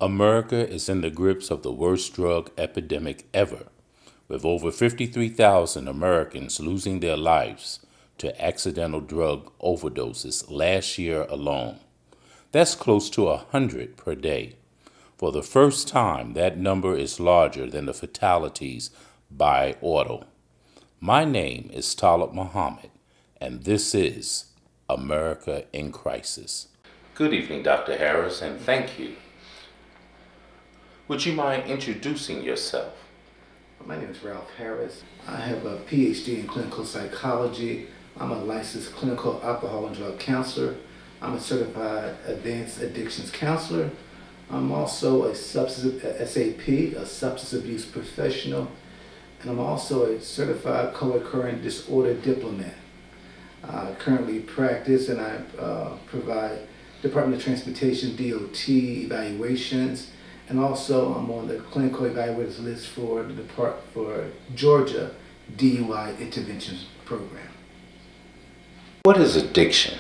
America is in the grips of the worst drug epidemic ever, with over 53,000 Americans losing their lives to accidental drug overdoses last year alone. That's close to 100 per day. For the first time, that number is larger than the fatalities by auto. My name is Talib Muhammad, and this is America in Crisis. Good evening, Dr. Harris, and thank you. Would you mind introducing yourself? My name is Ralph Harris. I have a PhD in clinical psychology. I'm a licensed clinical alcohol and drug counselor. I'm a certified advanced addictions counselor. I'm also a SAP, a substance abuse professional, and I'm also a certified co-occurring disorder diplomat. I currently practice and I provide Department of Transportation DOT evaluations, and also I'm on the clinical evaluators list for Georgia DUI interventions program. What is addiction?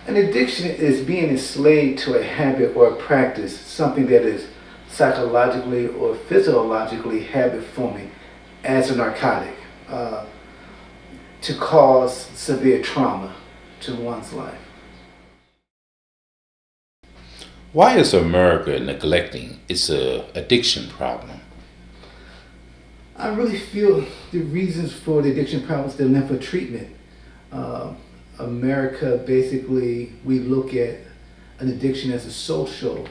An addiction is being enslaved to a habit or a practice, something that is psychologically or physiologically habit forming as a narcotic to cause severe trauma to one's life. Why is America neglecting its addiction problem? I really feel the reasons for the addiction problems, they're not for treatment. America, basically, we look at an addiction as a social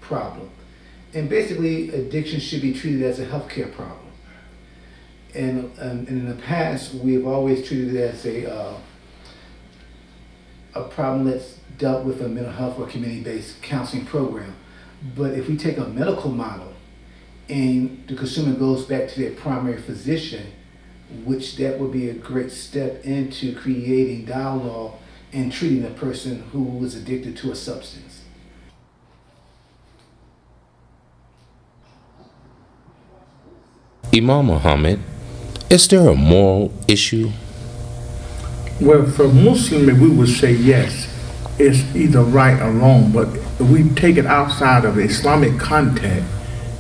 problem. And basically, addiction should be treated as a healthcare problem. And in the past, we've always treated it as a problem that's dealt with a mental health or community-based counseling program. But if we take a medical model and the consumer goes back to their primary physician, which that would be a great step into creating dialogue and treating a person who was addicted to a substance. Imam Muhammad, is there a moral issue? Well, for Muslim, we would say yes, it's either right or wrong, but if we take it outside of Islamic context,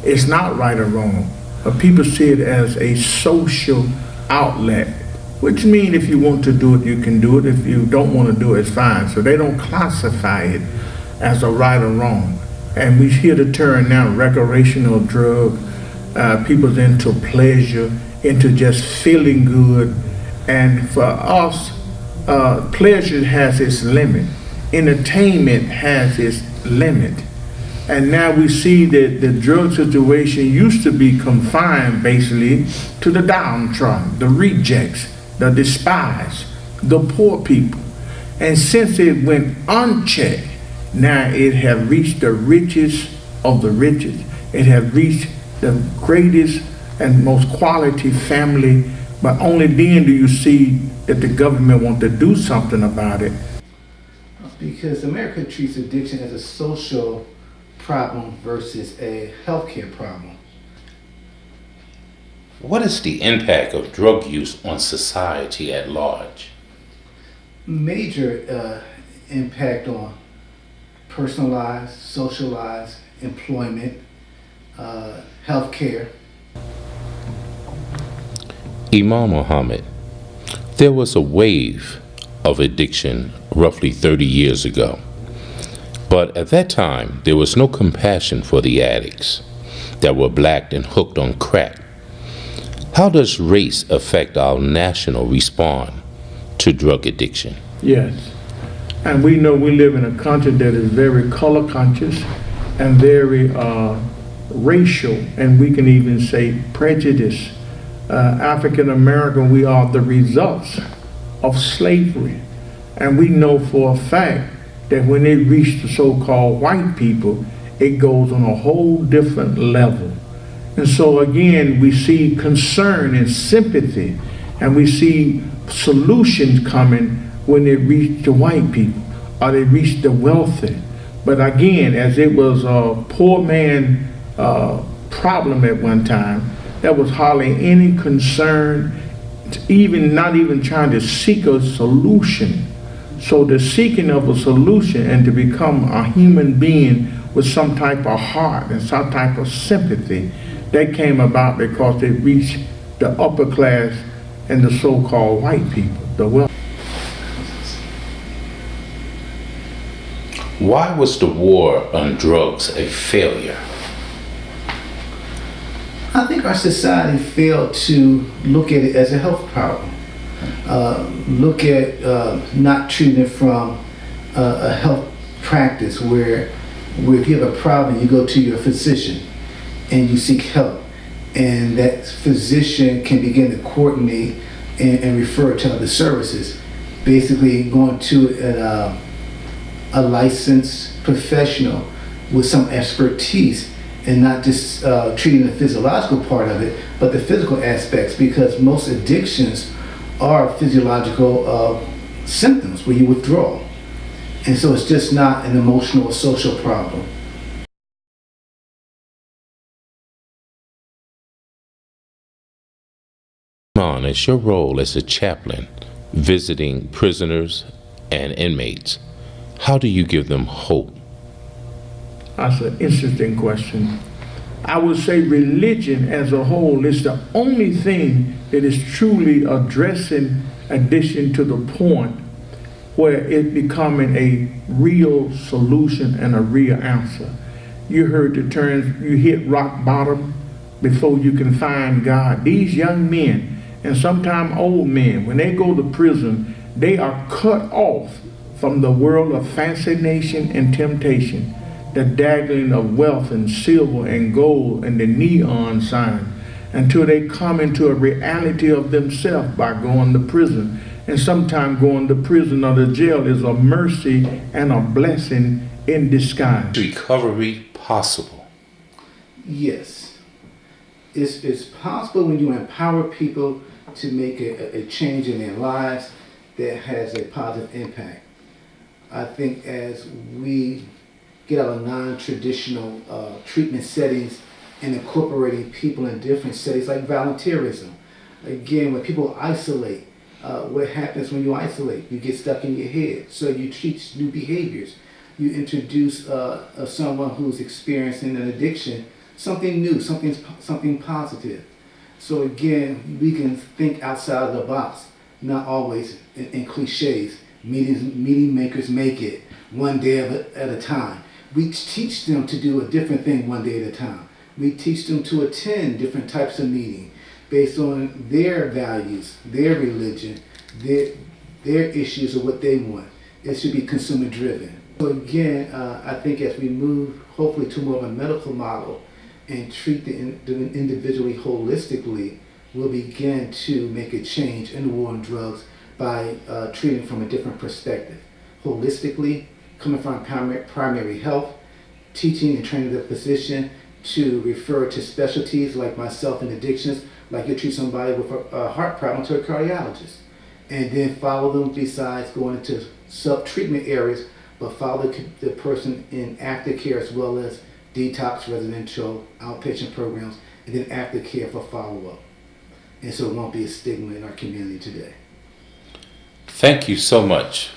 it's not right or wrong. But people see it as a social outlet, which means if you want to do it, you can do it. If you don't want to do it, it's fine. So they don't classify it as a right or wrong. And we hear the term now, recreational drug, people's into pleasure, into just feeling good. And for us, pleasure has its limit. Entertainment has its limit. And now we see that the drug situation used to be confined basically to the downtrodden, the rejects, the despised, the poor people. And since it went unchecked, now it has reached the richest of the richest. It has reached the greatest and most quality family, but only then do you see that the government wants to do something about it. Because America treats addiction as a social problem versus a healthcare problem. What is the impact of drug use on society at large? Major impact on personal lives, social lives, employment, healthcare. Imam Muhammad, there was a wave of addiction roughly 30 years ago. But at that time, there was no compassion for the addicts that were black and hooked on crack. How does race affect our national response to drug addiction? Yes. And we know we live in a country that is very color conscious and very racial, and we can even say prejudice. African American, we are the results of slavery. And we know for a fact that when it reaches the so-called white people, it goes on a whole different level. And so again, we see concern and sympathy, and we see solutions coming when it reaches the white people or they reach the wealthy. But again, as it was a poor man problem at one time, there was hardly any concern, not even trying to seek a solution. So the seeking of a solution and to become a human being with some type of heart and some type of sympathy. They came about because they reached the upper class and the so-called white people, the wealthy. Why was the war on drugs a failure? I think our society failed to look at it as a health problem. Look at not treating it from a health practice where if you have a problem, you go to your physician and you seek help. And that physician can begin to coordinate and refer to other services. Basically going to a licensed professional with some expertise and not just treating the physiological part of it, but the physical aspects, because most addictions are physiological symptoms where you withdraw. And so it's just not an emotional or social problem. On as your role as a chaplain visiting prisoners and inmates, how do you give them hope? That's an interesting question. I would say religion as a whole is the only thing that is truly addressing addiction to the point where it becoming a real solution and a real answer. You heard the term, you hit rock bottom before you can find God. These young men, and sometimes old men, when they go to prison, they are cut off from the world of fascination and temptation, the dazzling of wealth and silver and gold and the neon sign, until they come into a reality of themselves by going to prison. And sometimes going to prison or to jail is a mercy and a blessing in disguise. Recovery possible? Yes. It's possible when you empower people to make a change in their lives that has a positive impact. I think as we get out of non-traditional treatment settings and incorporating people in different settings like volunteerism. Again, when people isolate, what happens when you isolate? You get stuck in your head. So you teach new behaviors. You introduce someone who's experiencing an addiction, something new, something positive. So again, we can think outside of the box, not always in cliches. Meeting makers make it one day at a time. We teach them to do a different thing one day at a time. We teach them to attend different types of meetings based on their values, their religion, their issues or what they want. It should be consumer driven. So again, I think as we move hopefully to more of a medical model and treat the individually holistically, we'll begin to make a change in the war on drugs by treating from a different perspective. Holistically, coming from primary health, teaching and training the physician to refer to specialties like myself in addictions, like you treat somebody with a heart problem to a cardiologist. And then follow them besides going into sub-treatment areas, but follow the person in aftercare as well as detox, residential, outpatient programs, and then aftercare for follow-up. And so it won't be a stigma in our community today. Thank you so much